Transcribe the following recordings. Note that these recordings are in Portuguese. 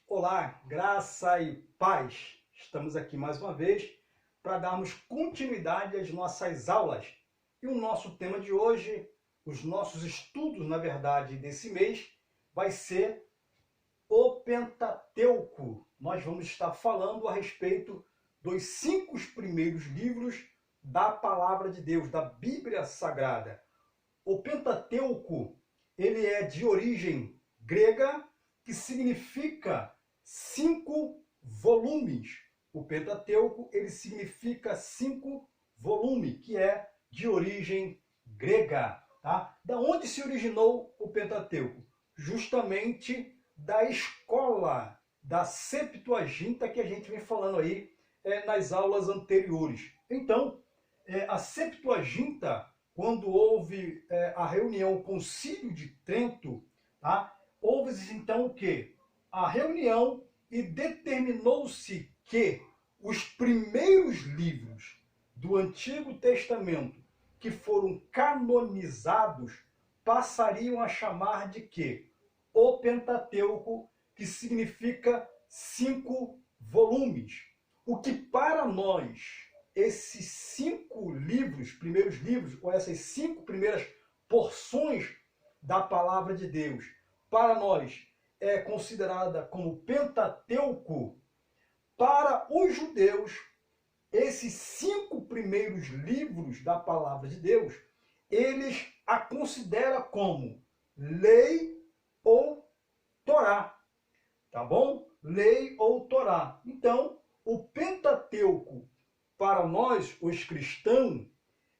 Olá, graça e paz. Estamos aqui mais uma vez para darmos continuidade às nossas aulas. E o nosso tema de hoje, os nossos estudos, na verdade, desse mês, vai ser o Pentateuco. Nós vamos estar falando a respeito dos 5 primeiros livros da Palavra de Deus, da Bíblia Sagrada. O Pentateuco, ele é de origem grega, que significa 5 volumes. O Pentateuco, ele significa 5 volumes, que é de origem grega. Tá? Da onde se originou o Pentateuco? Justamente da escola da Septuaginta que a gente vem falando aí nas aulas anteriores. Então, a Septuaginta, quando houve a reunião, o Concílio de Trento, tá? Houve então o quê? A reunião e determinou-se que os primeiros livros do Antigo Testamento que foram canonizados passariam a chamar de quê? O Pentateuco, que significa 5 volumes. O que para nós, esses 5 livros, primeiros livros, ou essas 5 primeiras porções da Palavra de Deus, para nós é considerada como Pentateuco, para os judeus, esses 5 primeiros livros da Palavra de Deus, eles a consideram como lei ou Torá, tá bom? Lei ou Torá. Então, o Pentateuco, para nós, os cristãos,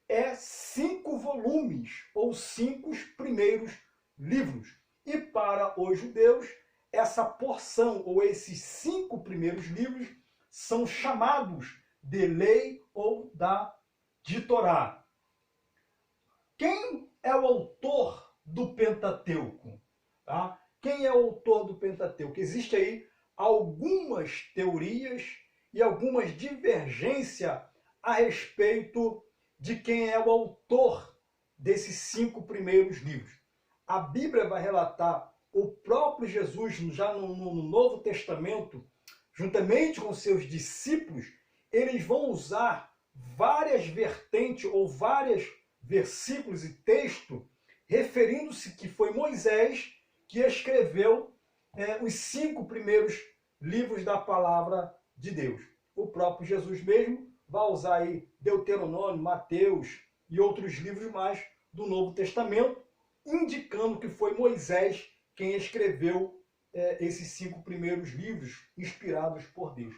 é 5 volumes, ou 5 primeiros livros. E para os judeus, essa porção, ou esses 5 primeiros livros, são chamados de lei ou de Torá. Quem é o autor do Pentateuco? Tá? Quem é o autor do Pentateuco? Existem aí algumas teorias e algumas divergências a respeito de quem é o autor desses 5 primeiros livros. A Bíblia vai relatar o próprio Jesus, já no Novo Testamento, juntamente com seus discípulos, eles vão usar várias vertentes ou vários versículos e texto referindo-se que foi Moisés que escreveu os 5 primeiros livros da Palavra de Deus. O próprio Jesus mesmo vai usar aí Deuteronômio, Mateus e outros livros mais do Novo Testamento, indicando que foi Moisés quem escreveu esses 5 primeiros livros inspirados por Deus.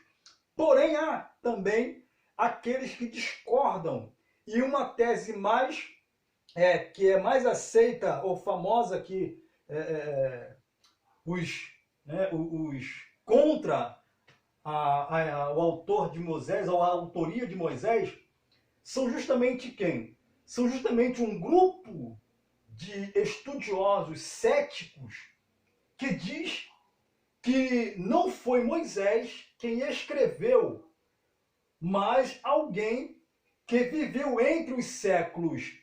Porém, há também aqueles que discordam. E uma tese que é mais aceita ou famosa que os contra o autor de Moisés, ou a autoria de Moisés, são justamente quem? São justamente um grupo de estudiosos céticos que diz que não foi Moisés quem escreveu, mas alguém que viveu entre os séculos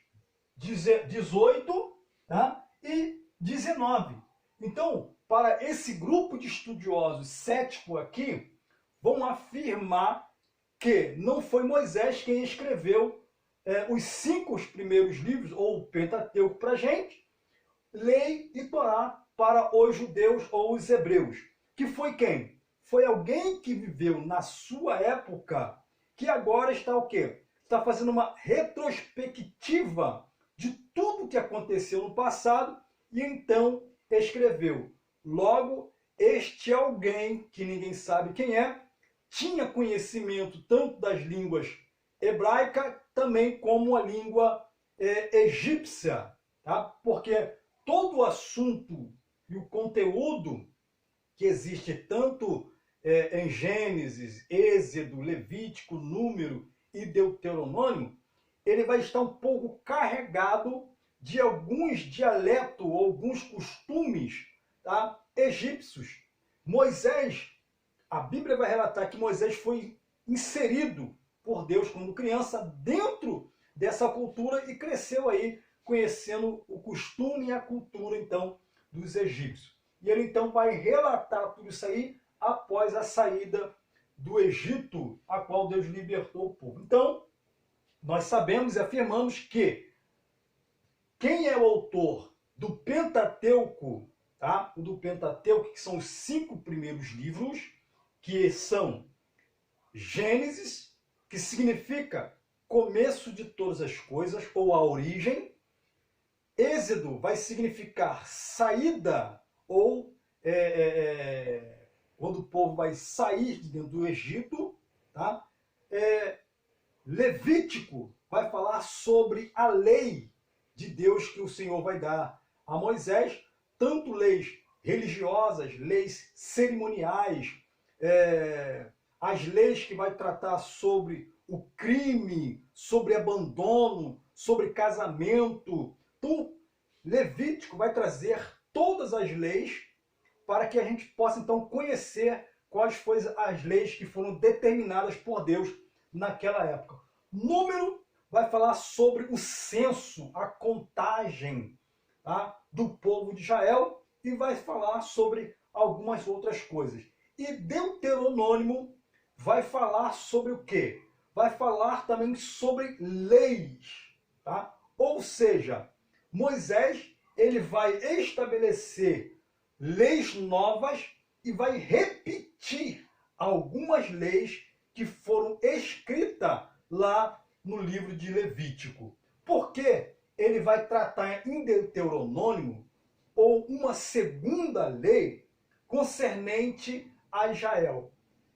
18, tá, e 19. Então, para esse grupo de estudiosos céticos aqui, vão afirmar que não foi Moisés quem escreveu os 5 primeiros livros, ou o Pentateuco para a gente, lei e Torá para os judeus ou os hebreus. Que foi quem? Foi alguém que viveu na sua época, que agora está o quê? Está fazendo uma retrospectiva de tudo que aconteceu no passado e então escreveu. Logo, este alguém, que ninguém sabe quem é, tinha conhecimento tanto das línguas hebraica também como a língua egípcia, tá? Porque todo o assunto e o conteúdo que existe tanto em Gênesis, Êxodo, Levítico, Número e Deuteronômio, ele vai estar um pouco carregado de alguns dialetos ou alguns costumes, tá, egípcios. Moisés, a Bíblia vai relatar que Moisés foi inserido por Deus quando criança dentro dessa cultura e cresceu aí conhecendo o costume e a cultura então dos egípcios. E ele então vai relatar tudo isso aí após a saída do Egito, a qual Deus libertou o povo. Então, nós sabemos e afirmamos que quem é o autor do Pentateuco, tá? O do Pentateuco, que são os 5 primeiros livros, que são Gênesis, que significa começo de todas as coisas, ou a origem. Êxodo vai significar saída, ou quando o povo vai sair de dentro do Egito. Tá? Levítico vai falar sobre a lei de Deus que o Senhor vai dar a Moisés, tanto leis religiosas, leis cerimoniais, as leis que vai tratar sobre o crime, sobre abandono, sobre casamento. Então, Levítico vai trazer todas as leis para que a gente possa, então, conhecer quais foram as leis que foram determinadas por Deus naquela época. Número vai falar sobre o censo, a contagem, tá, do povo de Israel, e vai falar sobre algumas outras coisas. E Deuteronômio vai falar sobre o quê? Vai falar também sobre leis, tá? Ou seja, Moisés, ele vai estabelecer leis novas e vai repetir algumas leis que foram escritas lá no livro de Levítico. Porque ele vai tratar em Deuteronômio ou uma segunda lei concernente a Israel.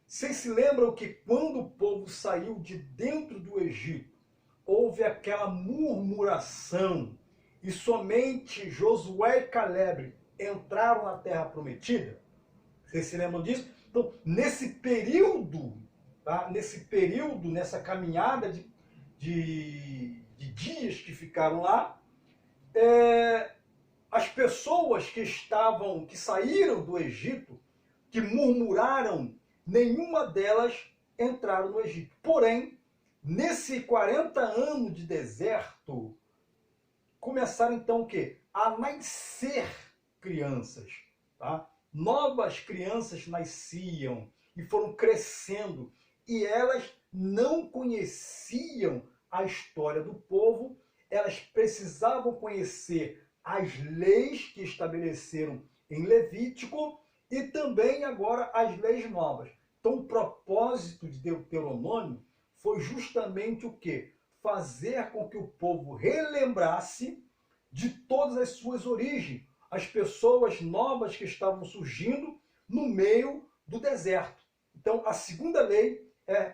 Vocês se lembram que quando o povo saiu de dentro do Egito, houve aquela murmuração e somente Josué e Caleb entraram na Terra Prometida? Vocês se lembram disso? Então, nesse período, tá? Nessa caminhada de dias que ficaram lá, as pessoas que saíram do Egito, que murmuraram, nenhuma delas entraram no Egito. Porém, nesse 40 anos de deserto, começaram então o quê? A nascer crianças, tá? Novas crianças nasciam e foram crescendo, e elas não conheciam a história do povo, elas precisavam conhecer as leis que estabeleceram em Levítico e também agora as leis novas. Então o propósito de Deuteronômio foi justamente o quê? Fazer com que o povo relembrasse de todas as suas origens, as pessoas novas que estavam surgindo no meio do deserto. Então a segunda lei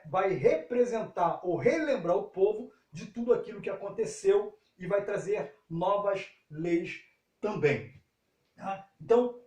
vai representar ou relembrar o povo de tudo aquilo que aconteceu e vai trazer novas leis também. Tá? Então,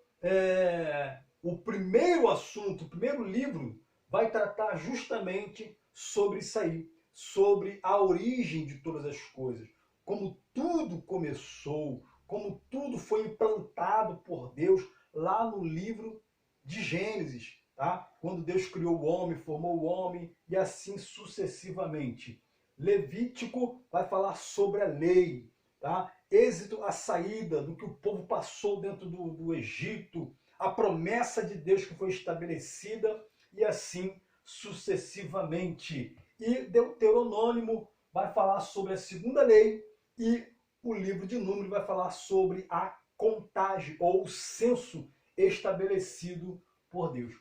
o primeiro assunto, o primeiro livro, vai tratar justamente sobre isso aí, sobre a origem de todas as coisas, como tudo começou, como tudo foi implantado por Deus lá no livro de Gênesis, tá? Quando Deus criou o homem, formou o homem e assim sucessivamente. Levítico vai falar sobre a lei, tá? Êxodo, a saída do que o povo passou dentro do Egito, a promessa de Deus que foi estabelecida e assim sucessivamente. E Deuteronômio vai falar sobre a segunda lei e o livro de Números vai falar sobre a contagem ou o censo estabelecido por Deus.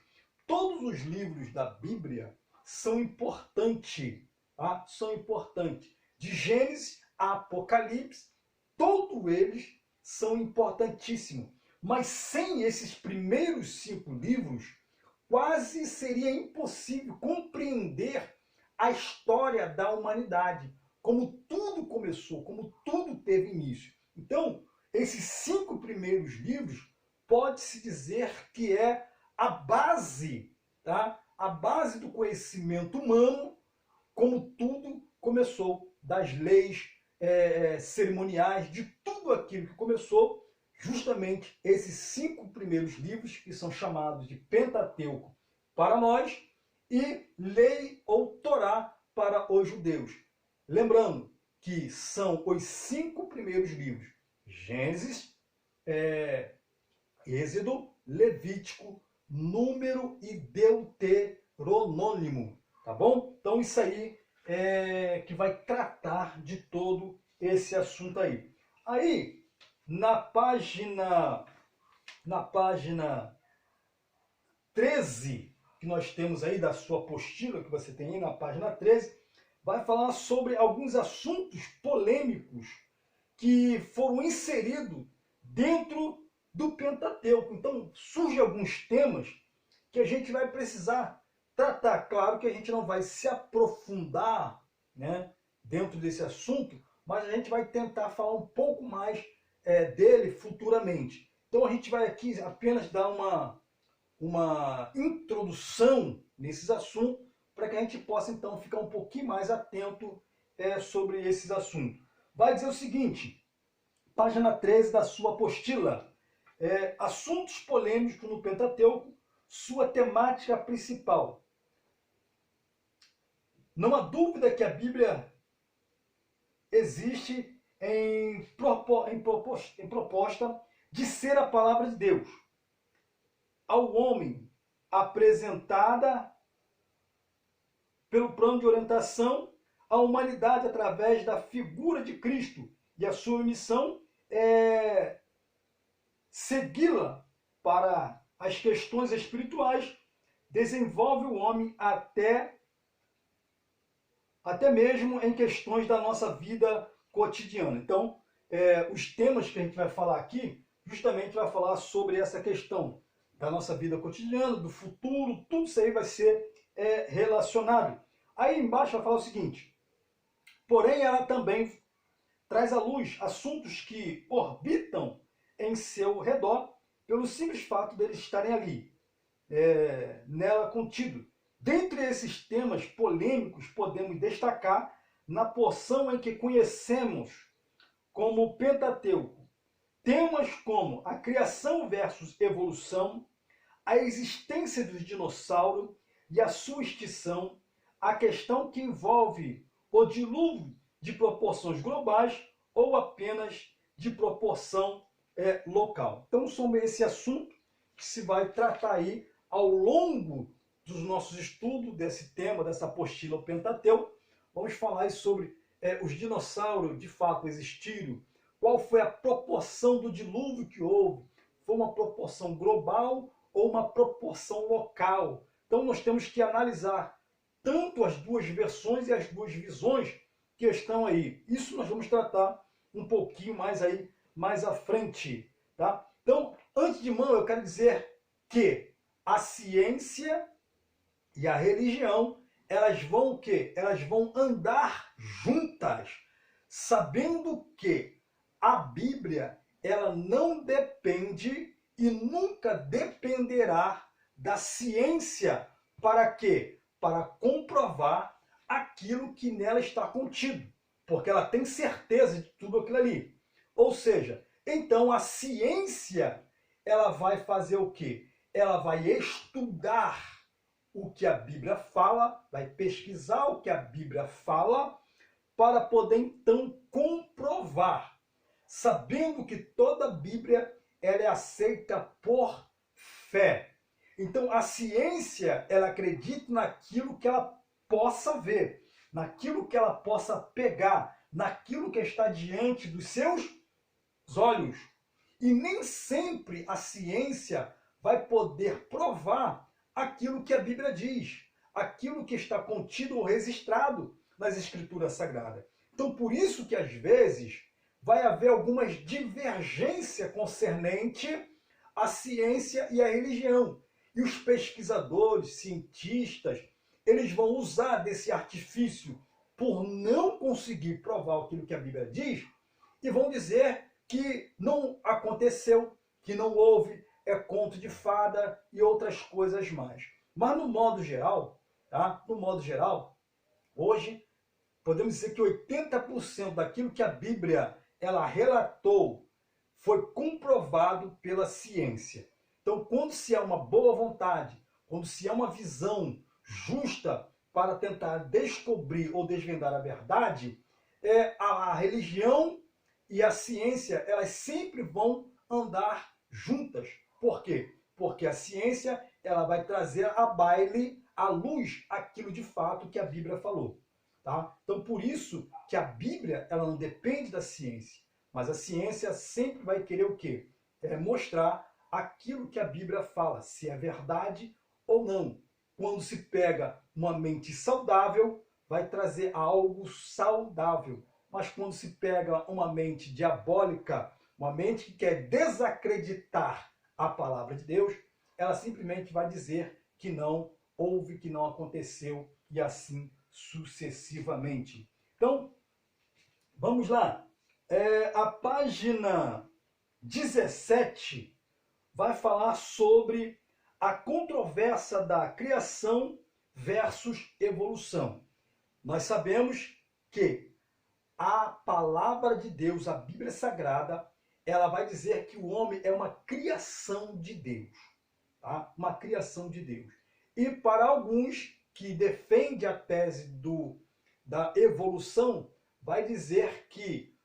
Todos os livros da Bíblia são importantes, tá? São importantes. De Gênesis a Apocalipse, todos eles são importantíssimos. Mas sem esses primeiros 5 livros, quase seria impossível compreender a história da humanidade, como tudo começou, como tudo teve início. Então, esses 5 primeiros livros, pode-se dizer que é a base, tá? A base do conhecimento humano, como tudo começou, das leis cerimoniais, de tudo aquilo que começou, justamente esses 5 primeiros livros, que são chamados de Pentateuco para nós, e Lei ou Torá para os judeus. Lembrando que são os 5 primeiros livros: Gênesis, Êxodo, Levítico, Número e Deuteronômio, tá bom? Então isso aí é que vai tratar de todo esse assunto aí. Aí, na página 13, que nós temos aí da sua apostila, que você tem aí na página 13, vai falar sobre alguns assuntos polêmicos que foram inseridos dentro do Pentateuco. Então, surgem alguns temas que a gente vai precisar tratar. Claro que a gente não vai se aprofundar, né, dentro desse assunto, mas a gente vai tentar falar um pouco mais dele futuramente. Então, a gente vai aqui apenas dar uma introdução nesses assuntos para que a gente possa, então, ficar um pouquinho mais atento sobre esses assuntos. Vai dizer o seguinte, página 13 da sua apostila, assuntos polêmicos no Pentateuco, sua temática principal. Não há dúvida que a Bíblia existe em proposta de ser a palavra de Deus ao homem, apresentada pelo plano de orientação à humanidade através da figura de Cristo, e a sua missão é segui-la para as questões espirituais, desenvolve o homem até mesmo em questões da nossa vida cotidiana. Então, os temas que a gente vai falar aqui, justamente vai falar sobre essa questão da nossa vida cotidiana, do futuro, tudo isso aí vai ser relacionado. Aí embaixo vai falar o seguinte, porém ela também traz à luz assuntos que orbitam em seu redor pelo simples fato deles estarem ali, nela contido. Dentre esses temas polêmicos, podemos destacar na porção em que conhecemos como Pentateuco, temas como a criação versus evolução, a existência dos dinossauros e a sua extinção, a questão que envolve o dilúvio de proporções globais ou apenas de proporção local. Então, sobre esse assunto que se vai tratar aí ao longo dos nossos estudos desse tema, dessa apostila Pentateuco, vamos falar sobre os dinossauros de fato existiram, qual foi a proporção do dilúvio que houve, foi uma proporção global ou uma proporção local. Então nós temos que analisar tanto as duas versões e as duas visões que estão aí. Isso nós vamos tratar um pouquinho mais aí, mais à frente. Tá? Então, antes de mão, eu quero dizer que a ciência e a religião, elas vão o quê? Elas vão andar juntas, sabendo que a Bíblia, ela não depende e nunca dependerá da ciência para quê? Para comprovar aquilo que nela está contido, porque ela tem certeza de tudo aquilo ali. Ou seja, então a ciência, ela vai fazer o quê? Ela vai estudar o que a Bíblia fala, vai pesquisar o que a Bíblia fala, para poder então comprovar, sabendo que toda a Bíblia ela é aceita por fé. Então a ciência, ela acredita naquilo que ela possa ver, naquilo que ela possa pegar, naquilo que está diante dos seus olhos. E nem sempre a ciência vai poder provar aquilo que a Bíblia diz, aquilo que está contido ou registrado nas Escrituras Sagradas. Então, por isso que às vezes vai haver algumas divergências concernente à ciência e à religião. E os pesquisadores, cientistas, eles vão usar desse artifício por não conseguir provar aquilo que a Bíblia diz e vão dizer que não aconteceu, que não houve, é conto de fada e outras coisas mais. Mas no modo geral, tá? No modo geral, hoje podemos dizer que 80% daquilo que a Bíblia ela relatou foi comprovado pela ciência. Então, quando se há uma boa vontade, quando se há uma visão justa para tentar descobrir ou desvendar a verdade, a religião e a ciência, elas sempre vão andar juntas. Por quê? Porque a ciência ela vai trazer à baile, à luz, aquilo de fato que a Bíblia falou. Tá? Então, por isso que a Bíblia ela não depende da ciência, mas a ciência sempre vai querer o quê? Mostrar aquilo que a Bíblia fala, se é verdade ou não. Quando se pega uma mente saudável, vai trazer algo saudável. Mas quando se pega uma mente diabólica, uma mente que quer desacreditar a palavra de Deus, ela simplesmente vai dizer que não houve, que não aconteceu e assim sucessivamente. Então, vamos lá. A página 17 vai falar sobre a controvérsia da criação versus evolução. Nós sabemos que a palavra de Deus, a Bíblia Sagrada, ela vai dizer que o homem é uma criação de Deus. Tá? Uma criação de Deus. E para alguns que defendem a tese da evolução, vai dizer que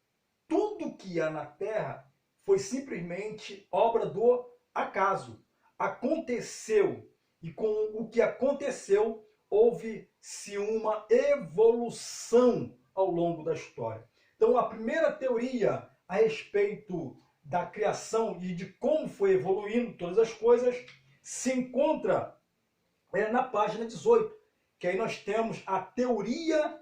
tudo que há na Terra foi simplesmente obra do acaso. Aconteceu. E com o que aconteceu, houve-se uma evolução ao longo da história. Então, a primeira teoria a respeito da criação e de como foi evoluindo todas as coisas se encontra na página 18, que aí nós temos a teoria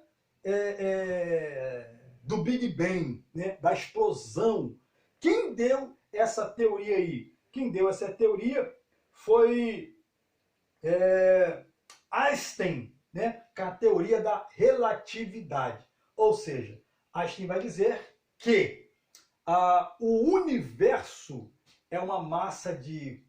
do Big Bang, né, da explosão. Quem deu essa teoria aí? Quem deu essa teoria foi Einstein, né, com a teoria da relatividade. Ou seja, Einstein vai dizer que o universo é uma massa de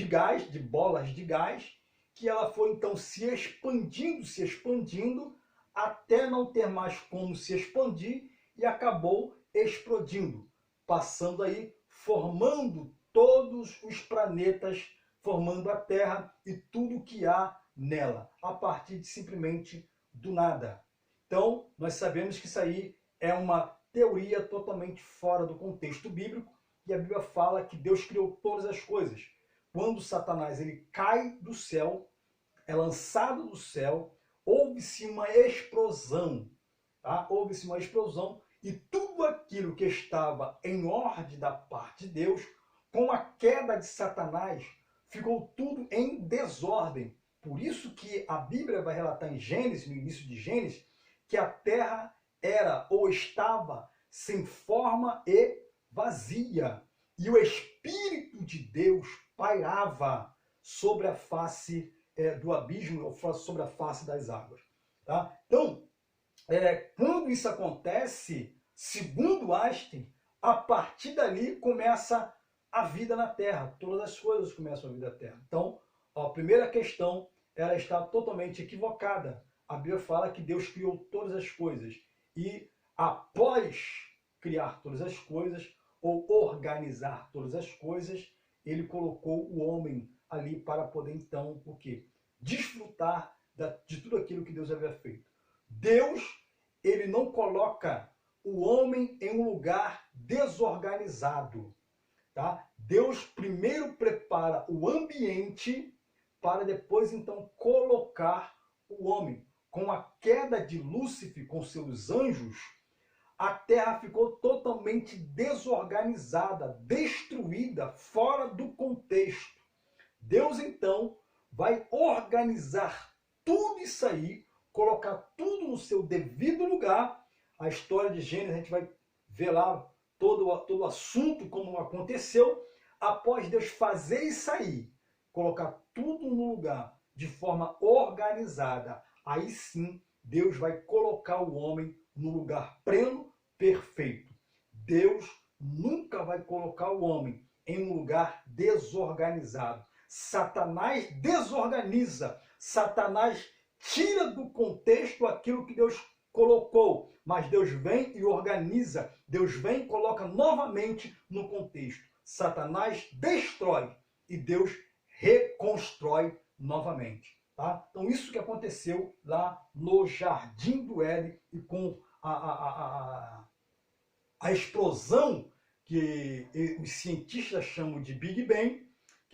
gás, de bolas de gás, que ela foi então se expandindo, até não ter mais como se expandir e acabou explodindo, passando aí, formando todos os planetas, formando a Terra e tudo que há nela, a partir de simplesmente do nada. Então, nós sabemos que isso aí é uma teoria totalmente fora do contexto bíblico, e a Bíblia fala que Deus criou todas as coisas. Quando Satanás ele cai do céu, é lançado do céu, houve-se uma explosão. Tá? Houve-se uma explosão e tudo aquilo que estava em ordem da parte de Deus, com a queda de Satanás, ficou tudo em desordem. Por isso que a Bíblia vai relatar em Gênesis, no início de Gênesis, que a terra era ou estava sem forma e vazia. E o Espírito de Deus pairava sobre a face do abismo, ou sobre a face das águas. Tá? Então, quando isso acontece, segundo Einstein, a partir dali começa a vida na Terra. Todas as coisas começam a vida na Terra. Então, a primeira questão, ela está totalmente equivocada. A Bíblia fala que Deus criou todas as coisas. E após criar todas as coisas, ou organizar todas as coisas, ele colocou o homem ali para poder, então, o quê? Desfrutar de tudo aquilo que Deus havia feito. Deus, ele não coloca o homem em um lugar desorganizado. Tá? Deus primeiro prepara o ambiente para depois, então, colocar o homem. Com a queda de Lúcifer com seus anjos, a terra ficou totalmente desorganizada, destruída, fora do contexto. Deus, então, vai organizar tudo isso aí, colocar tudo no seu devido lugar. A história de Gênesis, a gente vai ver lá todo o assunto, como aconteceu. Após Deus fazer isso aí, colocar tudo no lugar, de forma organizada, aí sim, Deus vai colocar o homem no lugar pleno, perfeito. Deus nunca vai colocar o homem em um lugar desorganizado. Satanás desorganiza. Satanás tira do contexto aquilo que Deus colocou. Mas Deus vem e organiza. Deus vem e coloca novamente no contexto. Satanás destrói e Deus reconstrói novamente. Tá? Então, isso que aconteceu lá no Jardim do Éden e com a explosão que os cientistas chamam de Big Bang,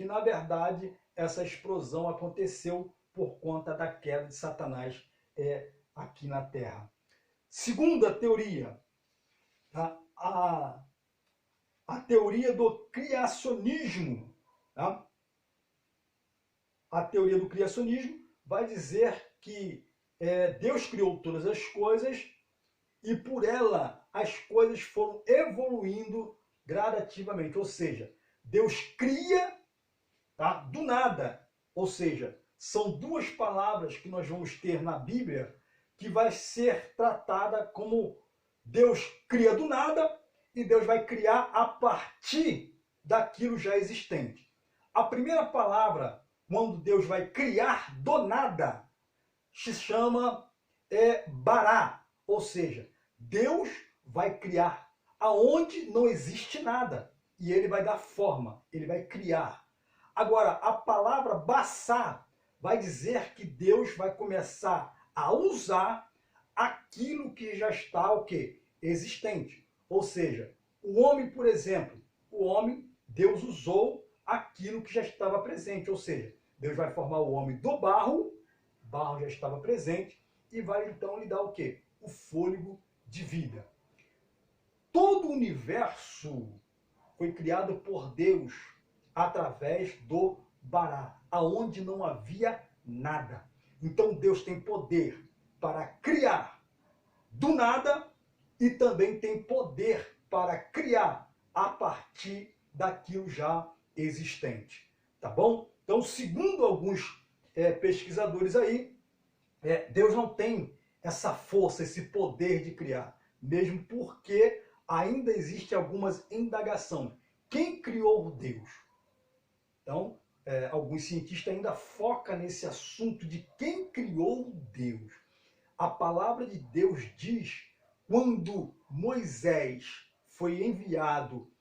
que, na verdade, essa explosão aconteceu por conta da queda de Satanás aqui na Terra. Segunda teoria, tá? A teoria do criacionismo. Tá? A teoria do criacionismo vai dizer que Deus criou todas as coisas e por ela as coisas foram evoluindo gradativamente. Ou seja, Deus cria, tá, do nada. Ou seja, são duas palavras que nós vamos ter na Bíblia que vai ser tratada como Deus cria do nada e Deus vai criar a partir daquilo já existente. A primeira palavra, quando Deus vai criar do nada, se chama bará, ou seja, Deus vai criar aonde não existe nada e ele vai dar forma, ele vai criar. Agora, a palavra baçá vai dizer que Deus vai começar a usar aquilo que já está o quê? Existente. Ou seja, o homem, por exemplo, Deus usou aquilo que já estava presente, ou seja, Deus vai formar o homem do barro já estava presente, e vai então lhe dar o quê? O fôlego de vida. Todo o universo foi criado por Deus através do bará, aonde não havia nada. Então Deus tem poder para criar do nada e também tem poder para criar a partir daquilo já existente. Tá bom? Então, segundo alguns pesquisadores aí, Deus não tem essa força, esse poder de criar, mesmo porque ainda existe algumas indagações. Quem criou Deus? Então, alguns cientistas ainda focam nesse assunto de quem criou Deus. A palavra de Deus diz, quando Moisés foi enviado